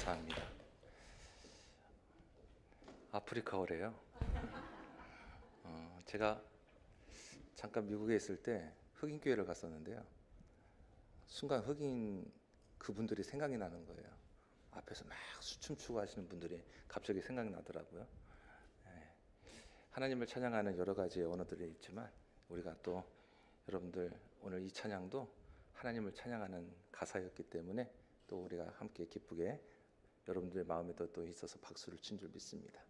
감사합니다. 아프리카어래요. 제가 잠깐 미국에 있을 때 흑인 교회를 갔었는데요. 순간 흑인 그분들이 생각이 나는 거예요. 앞에서 막 춤추고 하시는 분들이 갑자기 생각이 나더라고요. 하나님을 찬양하는 여러 가지 언어들이 있지만 우리가 또 여러분들 오늘 이 찬양도 하나님을 찬양하는 가사였기 때문에 또 우리가 함께 기쁘게 여러분들의 마음에도 또 있어서 박수를 친 줄 믿습니다.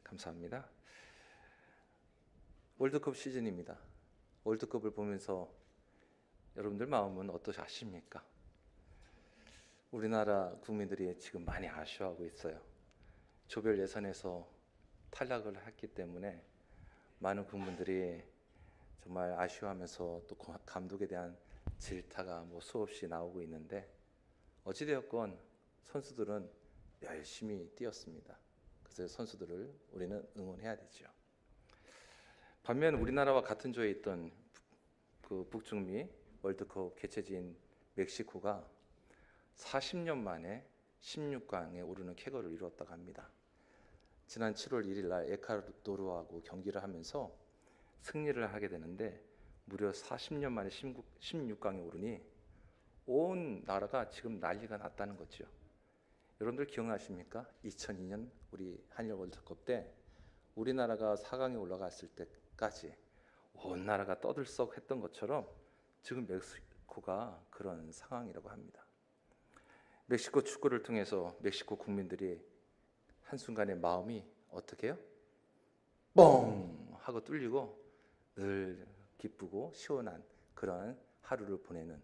감사합니다. 월드컵 시즌입니다. 월드컵을 보면서 여러분들 마음은 어떠십니까? 우리나라 국민들이 지금 많이 아쉬워하고 있어요. 조별 예선에서 탈락을 했기 때문에 많은 국민들이 정말 아쉬워하면서 또 감독에 대한 질타가 수없이 나오고 있는데 어찌되었건 선수들은 열심히 뛰었습니다. 그래서 선수들을 우리는 응원해야 되죠. 반면 우리나라와 같은 조에 있던 그 북중미 월드컵 개최지인 멕시코가 40년 만에 16강에 오르는 쾌거를 이루었다고 합니다. 지난 7월 1일 날 에콰도르하고 경기를 하면서 승리를 하게 되는데 무려 40년 만에 16강에 오르니 온 나라가 지금 난리가 났다는 거죠. 여러분들 기억나십니까? 2002년 우리 한일 월드컵 때 우리나라가 4강에 올라갔을 때까지 온 나라가 떠들썩했던 것처럼 지금 멕시코가 그런 상황이라고 합니다. 멕시코 축구를 통해서 멕시코 국민들이 한순간에 마음이 어떻게 해요? 뻥 하고 뚫리고 늘 기쁘고 시원한 그런 하루를 보내는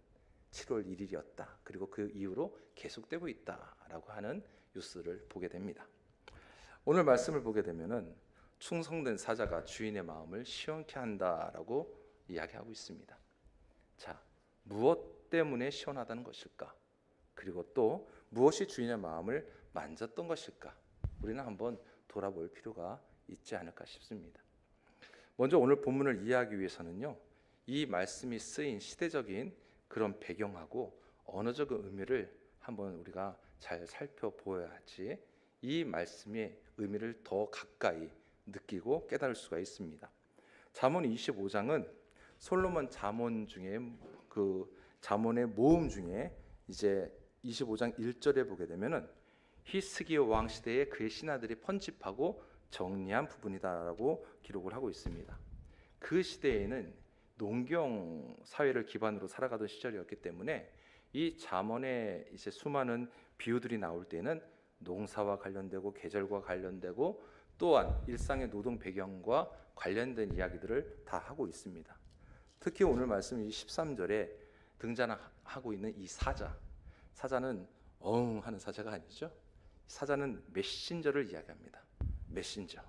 7월 1일이었다. 그리고 그 이후로 계속되고 있다라고 하는 뉴스를 보게 됩니다. 오늘 말씀을 보게 되면은 충성된 사자가 주인의 마음을 시원케 한다라고 이야기하고 있습니다. 자, 무엇 때문에 시원하다는 것일까? 그리고 또 무엇이 주인의 마음을 만졌던 것일까? 우리는 한번 돌아볼 필요가 있지 않을까 싶습니다. 먼저 오늘 본문을 이해하기 위해서는요, 이 말씀이 쓰인 시대적인 그런 배경하고 언어적 의미를 한번 우리가 잘 살펴보아야지 이 말씀의 의미를 더 가까이 느끼고 깨달을 수가 있습니다. 잠언 25장은 솔로몬 잠언 중에 그 잠언의 모음 중에 이제 25장 1절에 보게 되면은 히스기야 왕 시대에 그의 신하들이 편집하고 정리한 부분이다라고 기록을 하고 있습니다. 그 시대에는 농경 사회를 기반으로 살아가던 시절이었기 때문에 이 잠언에 이제 수많은 비유들이 나올 때는 농사와 관련되고 계절과 관련되고 또한 일상의 노동 배경과 관련된 이야기들을 다 하고 있습니다. 특히 오늘 말씀 이 13절에 등장하고 있는 이 사자는 하는 사자가 아니죠. 사자는 메신저를 이야기합니다. 메신저.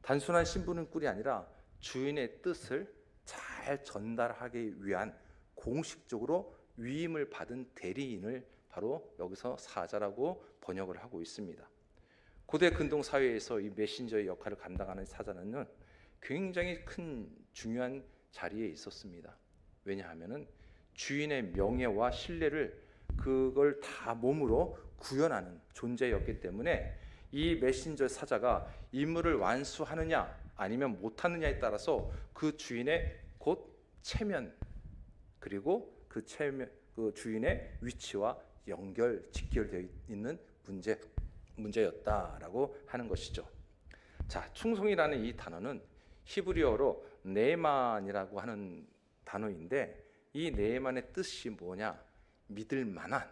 단순한 신분은 꾼이 아니라 주인의 뜻을 잘 전달하기 위한 공식적으로 위임을 받은 대리인을 바로 여기서 사자라고 번역을 하고 있습니다. 고대 근동 사회에서 이 메신저의 역할을 감당하는 사자는 굉장히 큰 중요한 자리에 있었습니다. 왜냐하면은 주인의 명예와 신뢰를 그걸 다 몸으로 구현하는 존재였기 때문에 이 메신저 사자가 임무를 완수하느냐 아니면 못하느냐에 따라서 그 주인의 곧 체면 그리고 그 주인의 위치와 직결되어 있는 문제였다라고 하는 것이죠. 자, 충성이라는 이 단어는 히브리어로 네만이라고 하는 단어인데 이 네만의 뜻이 뭐냐? 믿을 만한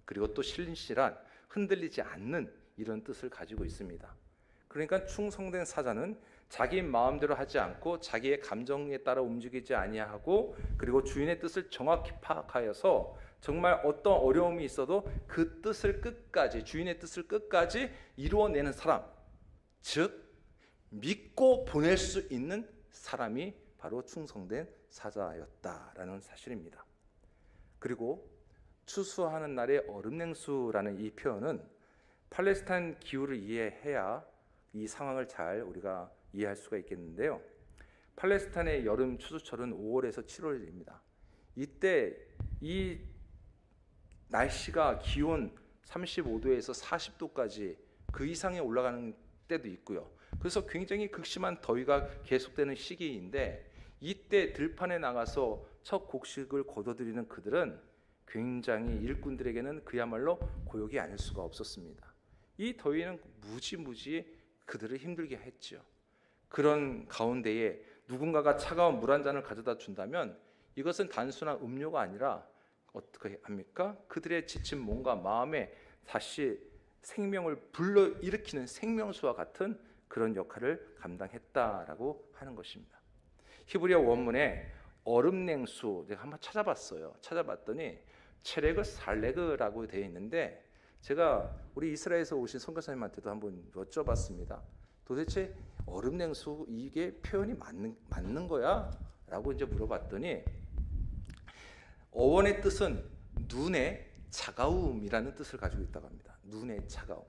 그리고 또 신실한 흔들리지 않는 이런 뜻을 가지고 있습니다. 그러니까 충성된 사자는 자기 마음대로 하지 않고 자기의 감정에 따라 움직이지 아니하고 그리고 주인의 뜻을 정확히 파악하여서 정말 어떤 어려움이 있어도 그 뜻을 끝까지 주인의 뜻을 끝까지 이루어내는 사람, 즉 믿고 보낼 수 있는 사람이 바로 충성된 사자였다라는 사실입니다. 그리고 추수하는 날의 얼음냉수라는 이 표현은 팔레스타인 기후를 이해해야 이 상황을 잘 우리가 이해할 수가 있겠는데요. 팔레스타인의 여름 추수철은 5월에서 7월입니다. 이때 이 날씨가 기온 35도에서 40도까지 그 이상에 올라가는 때도 있고요. 그래서 굉장히 극심한 더위가 계속되는 시기인데 이때 들판에 나가서 첫 곡식을 거둬들이는 그들은 굉장히 일꾼들에게는 그야말로 고역이 아닐 수가 없었습니다. 이 더위는 무지무지 그들을 힘들게 했죠. 그런 가운데에 누군가가 차가운 물 한 잔을 가져다 준다면 이것은 단순한 음료가 아니라 어떻게 합니까? 그들의 지친 몸과 마음에 다시 생명을 불러일으키는 생명수와 같은 그런 역할을 감당했다라고 하는 것입니다. 히브리어 원문에 얼음냉수 제가 한번 찾아봤어요. 찾아봤더니 체레그 살레그라고 되어 있는데 제가 우리 이스라엘에서 오신 선교사님한테도 한번 여쭤봤습니다. 도대체 얼음냉수 이게 표현이 맞는 거야? 라고 이제 물어봤더니 어원의 뜻은 눈의 차가움이라는 뜻을 가지고 있다고 합니다. 눈의 차가움.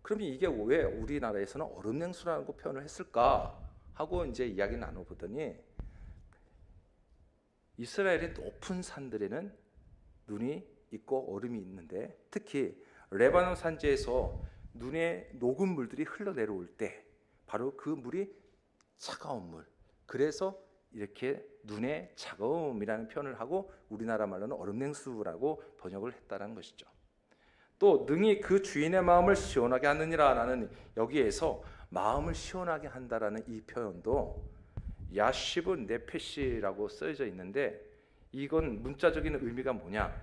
그러면 이게 왜 우리나라에서는 얼음냉수라고 표현을 했을까 하고 이제 이야기 나눠보더니 이스라엘의 높은 산들에는 눈이 있고 얼음이 있는데 특히 레바논 산지에서 눈의 녹은 물들이 흘러내려올 때 바로 그 물이 차가운 물. 그래서 이렇게 눈의 차가움이라는 표현을 하고 우리나라 말로는 얼음냉수라고 번역을 했다는 것이죠. 또 능히 그 주인의 마음을 시원하게 하느니라라는 여기에서 마음을 시원하게 한다라는 이 표현도 야시브 네페시라고 쓰여져 있는데 이건 문자적인 의미가 뭐냐?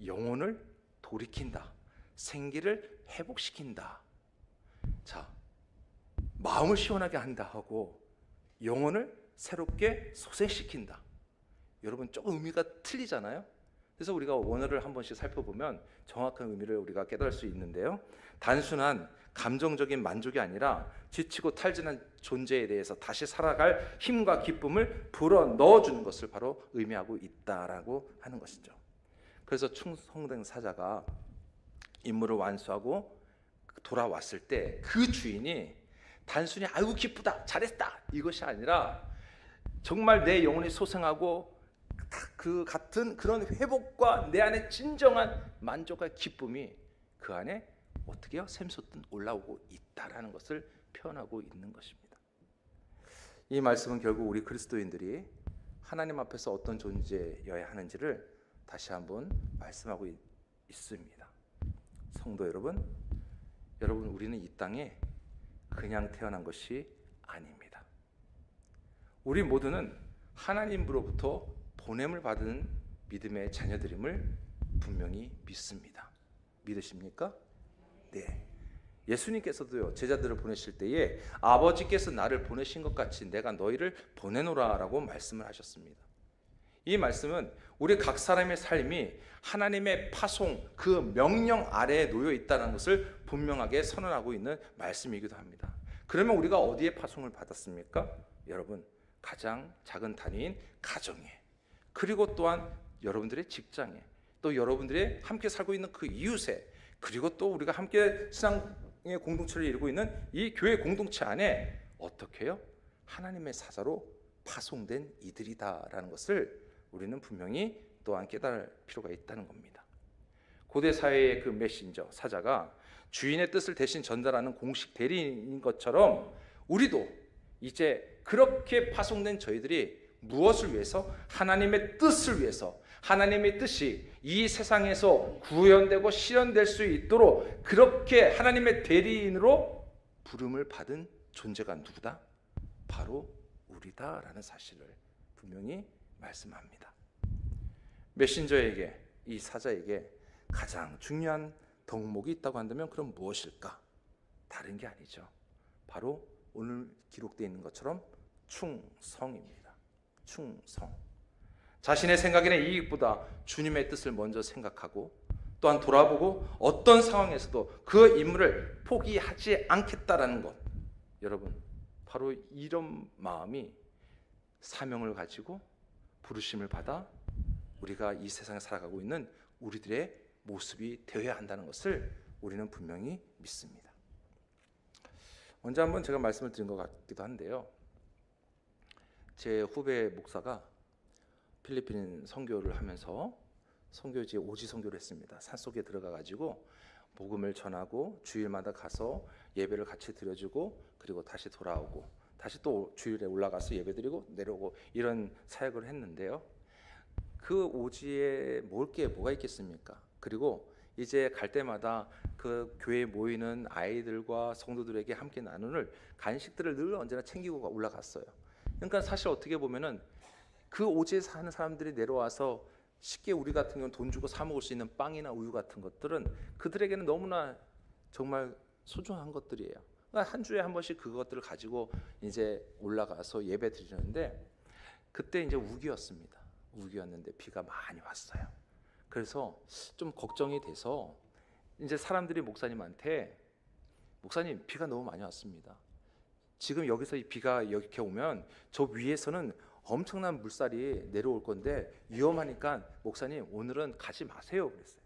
영혼을 돌이킨다, 생기를 회복시킨다. 자, 마음을 시원하게 한다 하고 영혼을 새롭게 소생시킨다. 여러분 조금 의미가 틀리잖아요. 그래서 우리가 원어를 한 번씩 살펴보면 정확한 의미를 우리가 깨달을 수 있는데요. 단순한 감정적인 만족이 아니라 지치고 탈진한 존재에 대해서 다시 살아갈 힘과 기쁨을 불어 넣어주는 것을 바로 의미하고 있다라고 하는 것이죠. 그래서 충성된 사자가 임무를 완수하고 돌아왔을 때 그 주인이 단순히 아이고 기쁘다 잘했다 이것이 아니라 정말 내 영혼이 소생하고 그 같은 그런 회복과 내 안에 진정한 만족과 기쁨이 그 안에 어떻게요? 샘솟듯 올라오고 있다라는 것을 표현하고 있는 것입니다. 이 말씀은 결국 우리 그리스도인들이 하나님 앞에서 어떤 존재여야 하는지를 다시 한번 말씀하고 있습니다. 성도 여러분, 우리는 이 땅에 그냥 태어난 것이 아닙니다. 우리 모두는 하나님으로부터 보냄을 받은 믿음의 자녀들임을 분명히 믿습니다. 믿으십니까? 네. 예수님께서도요 제자들을 보내실 때에 아버지께서 나를 보내신 것 같이 내가 너희를 보내노라라고 말씀을 하셨습니다. 이 말씀은 우리 각 사람의 삶이 하나님의 파송 그 명령 아래에 놓여 있다는 것을 분명하게 선언하고 있는 말씀이기도 합니다. 그러면 우리가 어디에 파송을 받았습니까? 여러분 가장 작은 단위인 가정에 그리고 또한 여러분들의 직장에 또 여러분들의 함께 살고 있는 그 이웃에 그리고 또 우리가 함께 신앙의 공동체를 이루고 있는 이 교회 공동체 안에 어떻게 해요? 하나님의 사자로 파송된 이들이다라는 것을 우리는 분명히 또한 깨달을 필요가 있다는 겁니다. 고대 사회의 그 메신저 사자가 주인의 뜻을 대신 전달하는 공식 대리인인 것처럼 우리도 이제 그렇게 파송된 저희들이 무엇을 위해서? 하나님의 뜻을 위해서 하나님의 뜻이 이 세상에서 구현되고 실현될 수 있도록 그렇게 하나님의 대리인으로 부름을 받은 존재가 누구다? 바로 우리다라는 사실을 분명히 말씀합니다. 메신저에게 이 사자에게 가장 중요한 덕목이 있다고 한다면 그럼 무엇일까? 다른 게 아니죠. 바로 오늘 기록되어 있는 것처럼 충성입니다. 충성. 자신의 생각이나 이익보다 주님의 뜻을 먼저 생각하고 또한 돌아보고 어떤 상황에서도 그 임무를 포기하지 않겠다라는 것. 여러분 바로 이런 마음이 사명을 가지고 부르심을 받아 우리가 이 세상에 살아가고 있는 우리들의 모습이 되어야 한다는 것을 우리는 분명히 믿습니다. 언제 한번 제가 말씀을 드린 것 같기도 한데요. 제 후배 목사가 필리핀 선교를 하면서 선교지에 오지 선교를 했습니다. 산속에 들어가 가지고 복음을 전하고 주일마다 가서 예배를 같이 드려주고 그리고 다시 돌아오고 다시 또 주일에 올라가서 예배드리고 내려오고 이런 사역을 했는데요. 그 오지에 뭐가 있겠습니까? 그리고 이제 갈 때마다 그 교회에 모이는 아이들과 성도들에게 함께 나누는 간식들을 늘 언제나 챙기고 올라갔어요. 그러니까 사실 어떻게 보면은 그 오지에 사는 사람들이 내려와서 쉽게 우리 같은 경우는 돈 주고 사 먹을 수 있는 빵이나 우유 같은 것들은 그들에게는 너무나 정말 소중한 것들이에요. 그러니까 한 주에 한 번씩 그것들을 가지고 이제 올라가서 예배 드리는데 그때 이제 우기였는데 비가 많이 왔어요. 그래서 좀 걱정이 돼서 이제 사람들이 목사님한테 목사님 비가 너무 많이 왔습니다. 지금 여기서 이 비가 이렇게 오면 저 위에서는 엄청난 물살이 내려올 건데 위험하니까 목사님 오늘은 가지 마세요 그랬어요.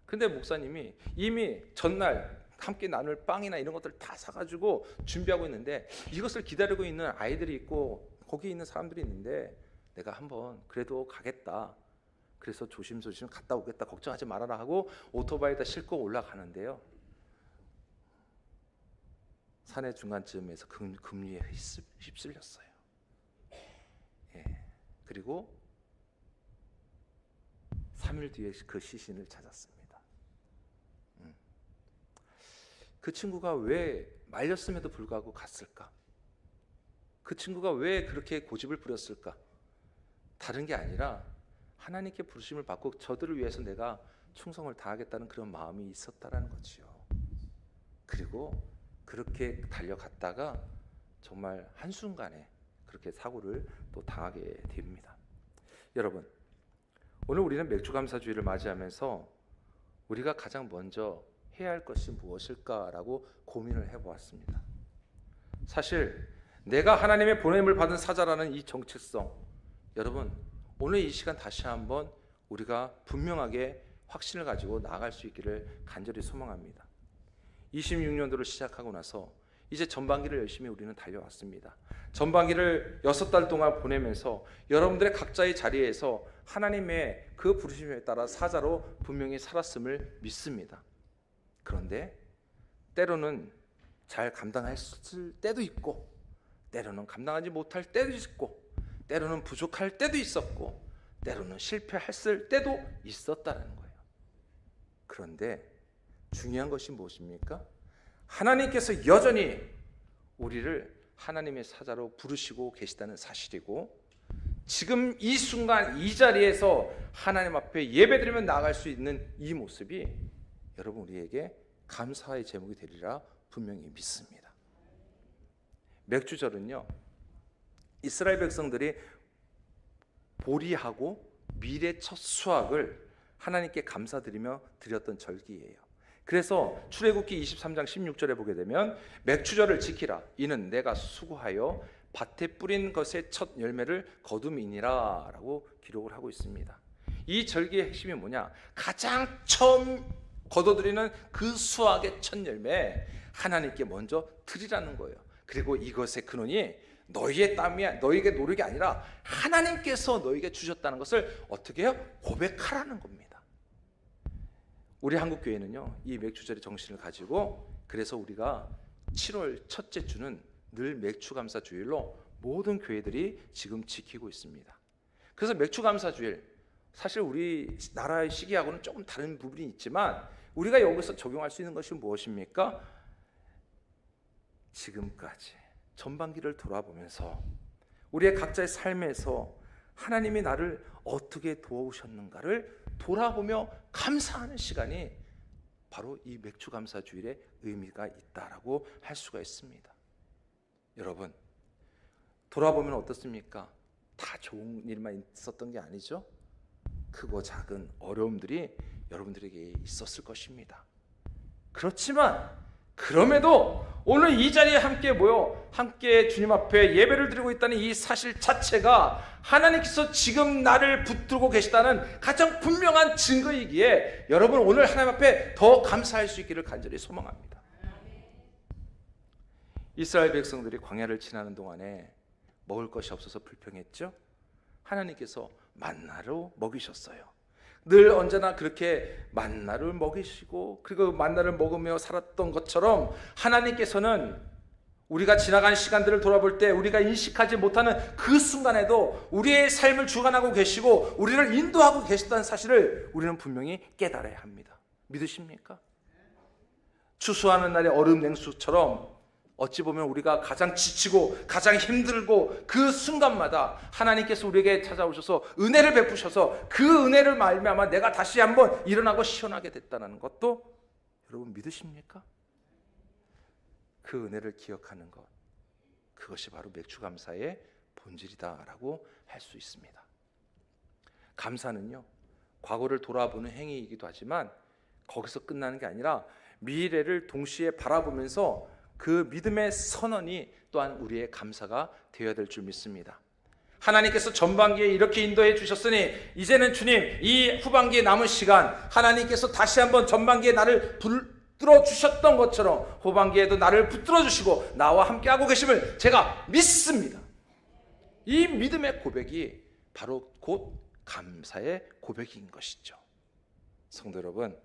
근데 목사님이 이미 전날 함께 나눌 빵이나 이런 것들 다 사가지고 준비하고 있는데 이것을 기다리고 있는 아이들이 있고 거기 있는 사람들이 있는데 내가 한번 그래도 가겠다. 그래서 조심조심 갔다 오겠다. 걱정하지 말아라 하고 오토바이에다 싣고 올라가는데요. 산의 중간쯤에서 급류에 휩쓸렸어요. 예. 그리고 3일 뒤에 그 시신을 찾았습니다. 그 친구가 왜 말렸음에도 불구하고 갔을까? 그 친구가 왜 그렇게 고집을 부렸을까? 다른 게 아니라 하나님께 부르심을 받고 저들을 위해서 내가 충성을 다하겠다는 그런 마음이 있었다라는 거지요. 그리고 그렇게 달려갔다가 정말 한순간에 그렇게 사고를 또 당하게 됩니다. 여러분, 오늘 우리는 맥주감사주의를 맞이하면서 우리가 가장 먼저 해야 할 것이 무엇일까라고 고민을 해보았습니다. 사실 내가 하나님의 보냄을 받은 사자라는 이 정체성, 여러분 오늘 이 시간 다시 한번 우리가 분명하게 확신을 가지고 나아갈 수 있기를 간절히 소망합니다. 26년도를 시작하고 나서 이제 전반기를 열심히 우리는 달려왔습니다. 전반기를 6달 동안 보내면서 여러분들의 각자의 자리에서 하나님의 그 부르심에 따라 사자로 분명히 살았음을 믿습니다. 그런데 때로는 잘 감당했을 때도 있고 때로는 감당하지 못할 때도 있고 때로는 부족할 때도 있었고 때로는 실패했을 때도 있었다는 거예요. 그런데 중요한 것이 무엇입니까? 하나님께서 여전히 우리를 하나님의 사자로 부르시고 계시다는 사실이고 지금 이 순간 이 자리에서 하나님 앞에 예배드리며 나아갈 수 있는 이 모습이 여러분 우리에게 감사의 제목이 되리라 분명히 믿습니다. 맥주절은요 이스라엘 백성들이 보리하고 밀의 첫 수확을 하나님께 감사드리며 드렸던 절기예요. 그래서 출애굽기 23장 16절에 보게 되면 맥주절을 지키라 이는 내가 수고하여 밭에 뿌린 것의 첫 열매를 거둠이니라 라고 기록을 하고 있습니다. 이 절기의 핵심이 뭐냐? 가장 처음 거둬들이는 그 수확의 첫 열매 하나님께 먼저 드리라는 거예요. 그리고 이것의 근원이 너희의 땀이 너희에게 노력이 아니라 하나님께서 너희에게 주셨다는 것을 어떻게 해요? 고백하라는 겁니다. 우리 한국교회는요 이 맥주절의 정신을 가지고 그래서 우리가 7월 첫째 주는 늘 맥주감사주일로 모든 교회들이 지금 지키고 있습니다. 그래서 맥주감사주일 사실 우리 나라의 시기하고는 조금 다른 부분이 있지만 우리가 여기서 적용할 수 있는 것이 무엇입니까? 지금까지 전반기를 돌아보면서 우리의 각자의 삶에서 하나님이 나를 어떻게 도우셨는가를 돌아보며 감사하는 시간이 바로 이 맥주감사주일의 의미가 있다라고 할 수가 있습니다. 여러분 돌아보면 어떻습니까? 다 좋은 일만 있었던 게 아니죠. 크고 작은 어려움들이 여러분들에게 있었을 것입니다. 그렇지만 그럼에도 오늘 이 자리에 함께 모여 함께 주님 앞에 예배를 드리고 있다는 이 사실 자체가 하나님께서 지금 나를 붙들고 계시다는 가장 분명한 증거이기에 여러분 오늘 하나님 앞에 더 감사할 수 있기를 간절히 소망합니다. 이스라엘 백성들이 광야를 지나는 동안에 먹을 것이 없어서 불평했죠. 하나님께서 만나로 먹이셨어요. 늘 언제나 그렇게 만나를 먹이시고 그리고 만나를 먹으며 살았던 것처럼 하나님께서는 우리가 지나간 시간들을 돌아볼 때 우리가 인식하지 못하는 그 순간에도 우리의 삶을 주관하고 계시고 우리를 인도하고 계시다는 사실을 우리는 분명히 깨달아야 합니다. 믿으십니까? 추수하는 날의 얼음 냉수처럼 어찌 보면 우리가 가장 지치고 가장 힘들고 그 순간마다 하나님께서 우리에게 찾아오셔서 은혜를 베푸셔서 그 은혜를 말미암아 내가 다시 한번 일어나고 시원하게 됐다는 것도 여러분 믿으십니까? 그 은혜를 기억하는 것, 그것이 바로 맥주감사의 본질이다라고 할 수 있습니다. 감사는요, 과거를 돌아보는 행위이기도 하지만 거기서 끝나는 게 아니라 미래를 동시에 바라보면서 그 믿음의 선언이 또한 우리의 감사가 되어야 될 줄 믿습니다. 하나님께서 전반기에 이렇게 인도해 주셨으니 이제는 주님 이 후반기에 남은 시간 하나님께서 다시 한번 전반기에 나를 붙들어 주셨던 것처럼 후반기에도 나를 붙들어 주시고 나와 함께하고 계심을 제가 믿습니다. 이 믿음의 고백이 바로 곧 감사의 고백인 것이죠. 성도 여러분,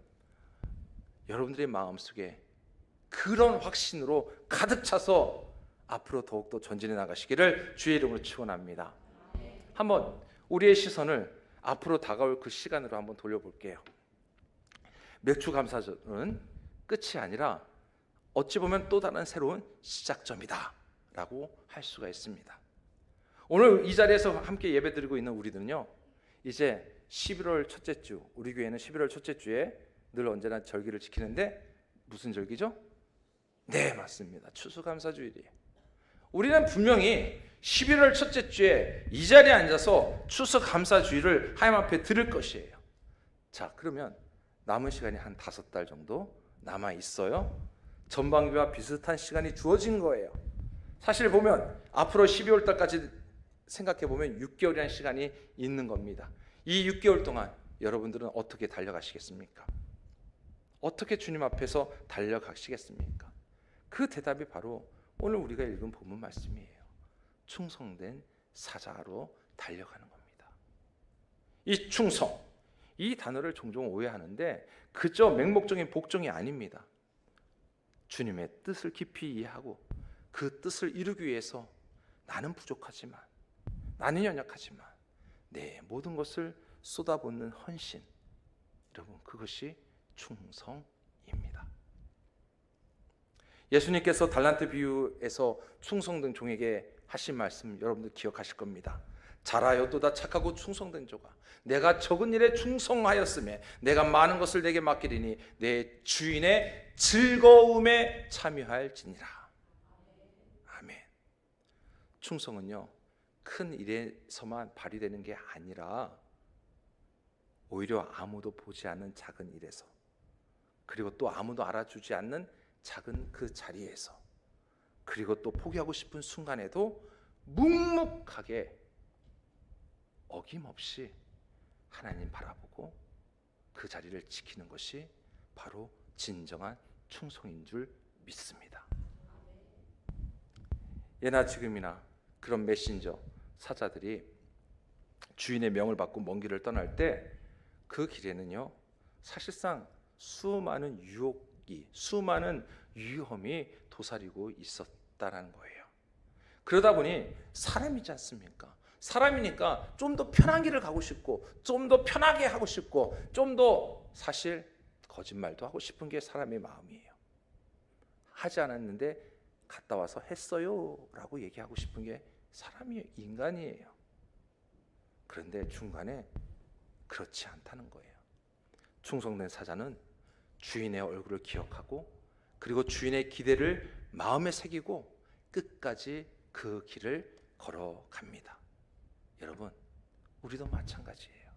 여러분들의 마음속에 그런 확신으로 가득 차서 앞으로 더욱더 전진해 나가시기를 주의 이름으로 축원합니다. 한번 우리의 시선을 앞으로 다가올 그 시간으로 한번 돌려볼게요. 맥주감사절은 끝이 아니라 어찌 보면 또 다른 새로운 시작점이다 라고 할 수가 있습니다. 오늘 이 자리에서 함께 예배드리고 있는 우리들은요, 이제 11월 첫째 주, 우리 교회는 11월 첫째 주에 늘 언제나 절기를 지키는데 무슨 절기죠? 네, 맞습니다. 추수감사주일이에요. 우리는 분명히 11월 첫째 주에 이 자리에 앉아서 추수감사주일을 하나님 앞에 드릴 것이에요. 자, 그러면 남은 시간이 한 5달 정도 남아 있어요. 전반기와 비슷한 시간이 주어진 거예요. 사실 보면 앞으로 12월 달까지 생각해 보면 6개월이라는 시간이 있는 겁니다. 이 6개월 동안 여러분들은 어떻게 달려가시겠습니까? 어떻게 주님 앞에서 달려가시겠습니까? 그 대답이 바로 오늘 우리가 읽은 본문 말씀이에요. 충성된 사자로 달려가는 겁니다. 이 충성, 이 단어를 종종 오해하는데 그저 맹목적인 복종이 아닙니다. 주님의 뜻을 깊이 이해하고 그 뜻을 이루기 위해서 나는 부족하지만, 나는 연약하지만 내 모든 것을 쏟아붓는 헌신, 여러분 그것이 충성입니다. 예수님께서 달란트 비유에서 충성된 종에게 하신 말씀 여러분들 기억하실 겁니다. 잘하였도다 착하고 충성된 종아, 내가 적은 일에 충성하였으며 내가 많은 것을 내게 맡기리니 내 주인의 즐거움에 참여할지니라. 아멘. 충성은요, 큰 일에서만 발휘되는 게 아니라 오히려 아무도 보지 않는 작은 일에서, 그리고 또 아무도 알아주지 않는 작은 그 자리에서, 그리고 또 포기하고 싶은 순간에도 묵묵하게 어김없이 하나님 바라보고 그 자리를 지키는 것이 바로 진정한 충성인 줄 믿습니다. 예나 지금이나 그런 메신저 사자들이 주인의 명을 받고 먼 길을 떠날 때 그 길에는요, 사실상 수많은 유혹이, 수많은 위험이 도사리고 있었다라는 거예요. 그러다 보니 사람이지 않습니까? 사람이니까 좀 더 편한 길을 가고 싶고, 좀 더 편하게 하고 싶고, 좀 더 사실 거짓말도 하고 싶은 게 사람의 마음이에요. 하지 않았는데 갔다 와서 했어요 라고 얘기하고 싶은 게 사람이에요. 인간이에요. 그런데 중간에 그렇지 않다는 거예요. 충성된 사자는 주인의 얼굴을 기억하고, 그리고 주인의 기대를 마음에 새기고 끝까지 그 길을 걸어갑니다. 여러분, 우리도 마찬가지예요.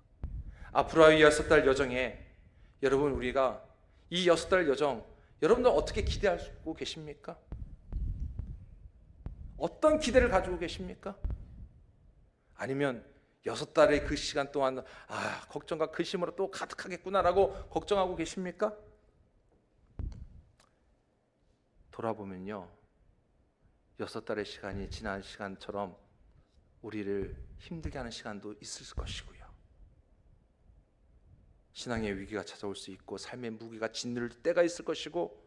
앞으로의 6달 여정에 여러분, 우리가 이 6달 여정 여러분들 어떻게 기대하고 계십니까? 어떤 기대를 가지고 계십니까? 아니면 6달의 그 시간 동안 걱정과 근심으로 또 가득하겠구나라고 걱정하고 계십니까? 돌아보면요, 6달의 시간이 지난 시간처럼 우리를 힘들게 하는 시간도 있을 것이고요. 신앙의 위기가 찾아올 수 있고 삶의 무게가 짓누를 때가 있을 것이고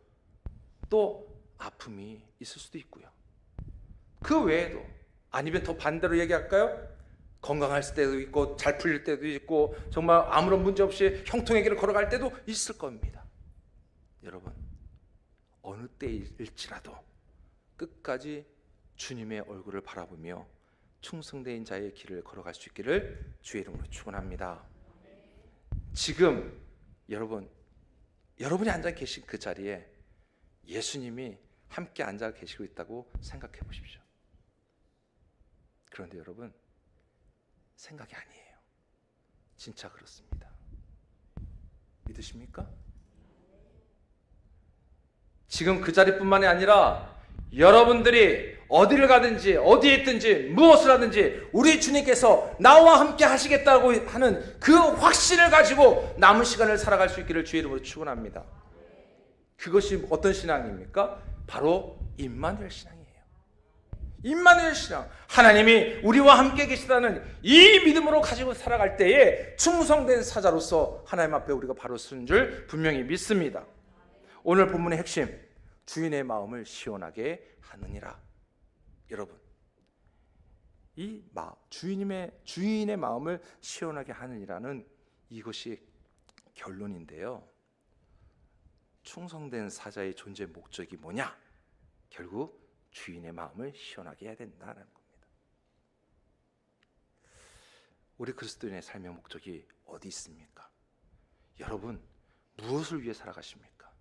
또 아픔이 있을 수도 있고요. 그 외에도 아니면 더 반대로 얘기할까요? 건강할 때도 있고 잘 풀릴 때도 있고 정말 아무런 문제 없이 형통의 길을 걸어갈 때도 있을 겁니다. 여러분, 어느 때일지라도 끝까지 주님의 얼굴을 바라보며 충성된 자의 길을 걸어갈 수 있기를 주의 이름으로 축원합니다. 지금 여러분이 앉아 계신 그 자리에 예수님이 함께 앉아 계시고 있다고 생각해 보십시오. 그런데 여러분, 생각이 아니에요. 진짜 그렇습니다. 믿으십니까? 지금 그 자리뿐만이 아니라 여러분들이 어디를 가든지 어디에 있든지 무엇을 하든지 우리 주님께서 나와 함께 하시겠다고 하는 그 확신을 가지고 남은 시간을 살아갈 수 있기를 주의 이름으로 축원합니다. 그것이 어떤 신앙입니까? 바로 임마누엘 신앙이에요. 임마누엘 신앙, 하나님이 우리와 함께 계시다는 이 믿음으로 가지고 살아갈 때에 충성된 사자로서 하나님 앞에 우리가 바로 서는 줄 분명히 믿습니다. 오늘 본문의 핵심, 주인의 마음을 시원하게 하느니라. 여러분, 이 주인의 마음을 시원하게 하느니라는 이것이 결론인데요. 충성된 사자의 존재 목적이 뭐냐? 결국 주인의 마음을 시원하게 해야 된다는 겁니다. 우리 그리스도인의 삶의 목적이 어디 있습니까? 여러분, 무엇을 위해 살아가십니까?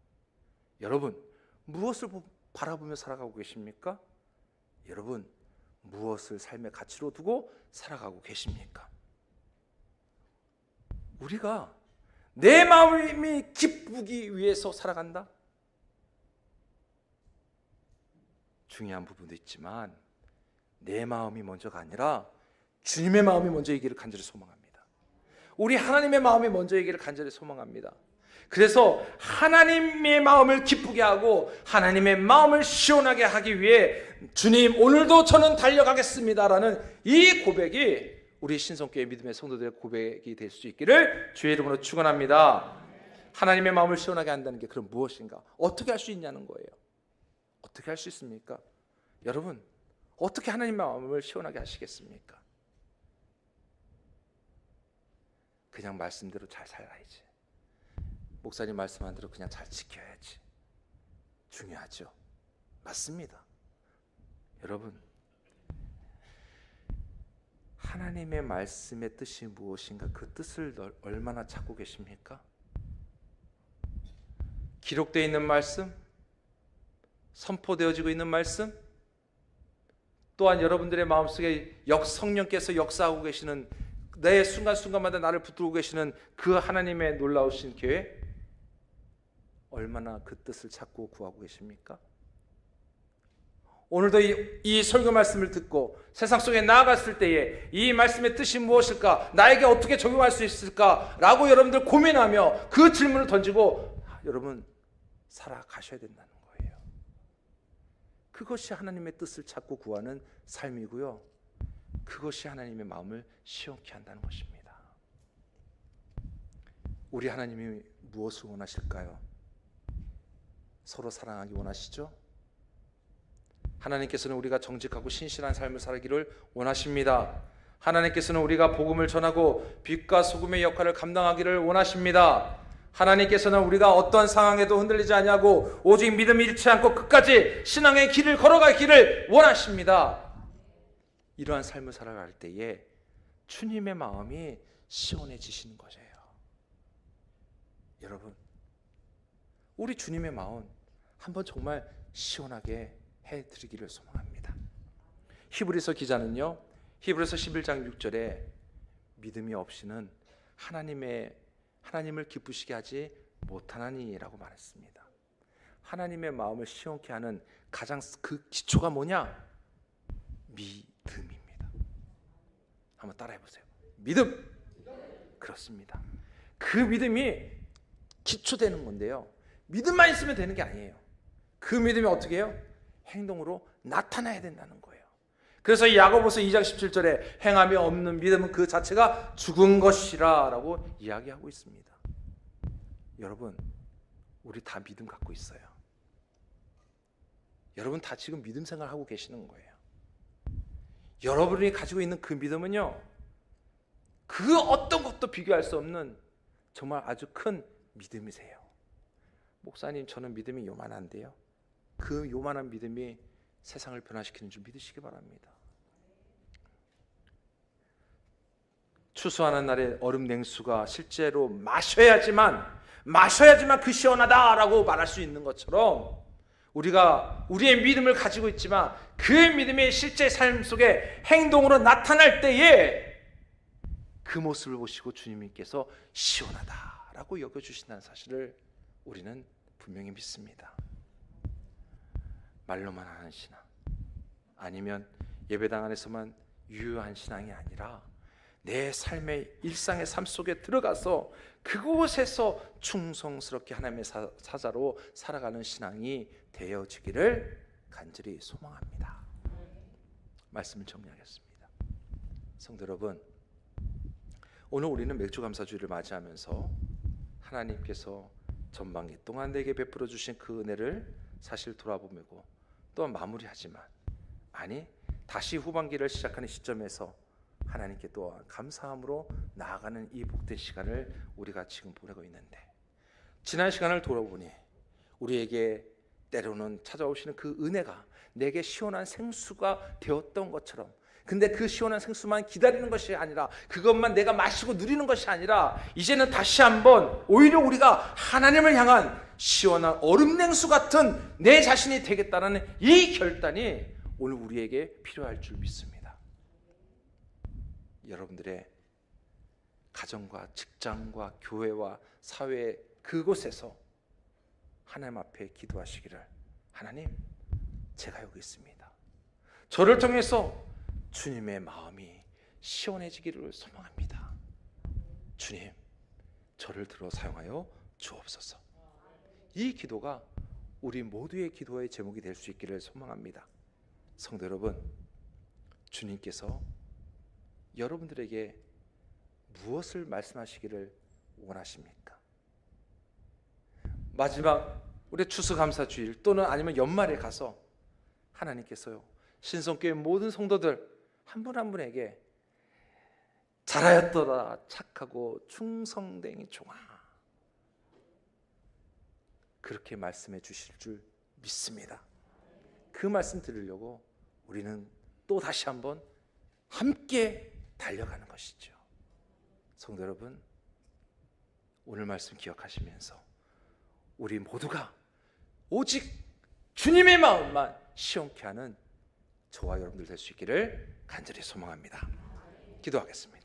여러분, 무엇을 바라보며 살아가고 계십니까? 여러분, 무엇을 삶의 가치로 두고 살아가고 계십니까? 우리가 내 마음이 기쁘기 위해서 살아간다? 중요한 부분도 있지만 내 마음이 먼저가 아니라 주님의 마음이 먼저이기를 간절히 소망합니다. 우리 하나님의 마음이 먼저이기를 간절히 소망합니다. 그래서 하나님의 마음을 기쁘게 하고 하나님의 마음을 시원하게 하기 위해 주님, 오늘도 저는 달려가겠습니다라는 이 고백이 우리 신성교회 믿음의 성도들의 고백이 될 수 있기를 주의 이름으로 축원합니다. 하나님의 마음을 시원하게 한다는 게 그럼 무엇인가? 어떻게 할 수 있냐는 거예요. 어떻게 할 수 있습니까? 여러분, 어떻게 하나님의 마음을 시원하게 하시겠습니까? 그냥 말씀대로 잘 살아야지. 목사님 말씀한 대로 그냥 잘 지켜야지. 중요하죠. 맞습니다. 여러분, 하나님의 말씀의 뜻이 무엇인가, 그 뜻을 얼마나 찾고 계십니까? 기록되어 있는 말씀, 선포되어지고 있는 말씀, 또한 여러분들의 마음속에 성령께서 역사하고 계시는, 내 순간순간마다 나를 붙들고 계시는 그 하나님의 놀라우신 계획, 얼마나 그 뜻을 찾고 구하고 계십니까? 오늘도 이 설교 말씀을 듣고 세상 속에 나아갔을 때에 이 말씀의 뜻이 무엇일까? 나에게 어떻게 적용할 수 있을까? 라고 여러분들 고민하며 그 질문을 던지고 여러분 살아가셔야 된다는 거예요. 그것이 하나님의 뜻을 찾고 구하는 삶이고요. 그것이 하나님의 마음을 시원케 한다는 것입니다. 우리 하나님이 무엇을 원하실까요? 서로 사랑하기 원하시죠? 하나님께서는 우리가 정직하고 신실한 삶을 살기를 원하십니다. 하나님께서는 우리가 복음을 전하고 빛과 소금의 역할을 감당하기를 원하십니다. 하나님께서는 우리가 어떤 상황에도 흔들리지 아니하고 오직 믿음이 잃지 않고 끝까지 신앙의 길을 걸어가기를 원하십니다. 이러한 삶을 살아갈 때에 주님의 마음이 시원해지시는 거예요. 여러분, 우리 주님의 마음 한번 정말 시원하게 해드리기를 소망합니다. 히브리서 기자는요, 히브리서 11장 6절에 믿음이 없이는 하나님을 기쁘시게 하지 못하나니라고 말했습니다. 하나님의 마음을 시원케 하는 가장 그 기초가 뭐냐? 믿음입니다. 한번 따라해 보세요. 믿음. 그렇습니다. 그 믿음이 기초되는 건데요, 믿음만 있으면 되는 게 아니에요. 그 믿음이 어떻게 해요? 행동으로 나타나야 된다는 거예요. 그래서 야고보서 2장 17절에 행함이 없는 믿음은 그 자체가 죽은 것이라 라고 이야기하고 있습니다. 여러분, 우리 다 믿음 갖고 있어요. 여러분 다 지금 믿음 생활하고 계시는 거예요. 여러분이 가지고 있는 그 믿음은요, 그 어떤 것도 비교할 수 없는 정말 아주 큰 믿음이세요. 목사님, 저는 믿음이 요만한데요. 그 요만한 믿음이 세상을 변화시키는 줄 믿으시기 바랍니다. 추수하는 날에 얼음 냉수가 실제로 마셔야지만 그 시원하다라고 말할 수 있는 것처럼, 우리가 우리의 믿음을 가지고 있지만 그 믿음이 실제 삶 속에 행동으로 나타날 때에 그 모습을 보시고 주님께서 시원하다라고 여겨주신다는 사실을 우리는 분명히 믿습니다. 말로만 하는 신앙, 아니면 예배당 안에서만 유효한 신앙이 아니라 내 삶의 일상의 삶 속에 들어가서 그곳에서 충성스럽게 하나님의 사자로 살아가는 신앙이 되어지기를 간절히 소망합니다. 말씀을 정리하겠습니다. 성도 여러분, 오늘 우리는 맥주감사주일을 맞이하면서 하나님께서 전반기 동안 내게 베풀어 주신 그 은혜를 사실 돌아보고 또한 마무리하지만, 아니 다시 후반기를 시작하는 시점에서 하나님께 또한 감사함으로 나아가는 이 복된 시간을 우리가 지금 보내고 있는데, 지난 시간을 돌아보니 우리에게 때로는 찾아오시는 그 은혜가 내게 시원한 생수가 되었던 것처럼, 근데 그 시원한 생수만 기다리는 것이 아니라, 그것만 내가 마시고 누리는 것이 아니라, 이제는 다시 한번 오히려 우리가 하나님을 향한 시원한 얼음 냉수 같은 내 자신이 되겠다는 이 결단이 오늘 우리에게 필요할 줄 믿습니다. 여러분들의 가정과 직장과 교회와 사회 그곳에서 하나님 앞에 기도하시기를, 하나님, 제가 여기 있습니다. 저를 통해서 주님의 마음이 시원해지기를 소망합니다. 주님, 저를 들어 사용하여 주옵소서. 이 기도가 우리 모두의 기도의 제목이 될 수 있기를 소망합니다. 성도 여러분, 주님께서 여러분들에게 무엇을 말씀하시기를 원하십니까? 마지막 우리 추수감사주일 또는 아니면 연말에 가서 하나님께서요, 신성교회 모든 성도들 한 분 한 분에게 잘하였도다 착하고 충성된 종아, 그렇게 말씀해 주실 줄 믿습니다. 그 말씀 들으려고 우리는 또 다시 한번 함께 달려가는 것이죠. 성도 여러분, 오늘 말씀 기억하시면서 우리 모두가 오직 주님의 마음만 시원케 하는 저와 여러분들 될 수 있기를 간절히 소망합니다. 기도하겠습니다.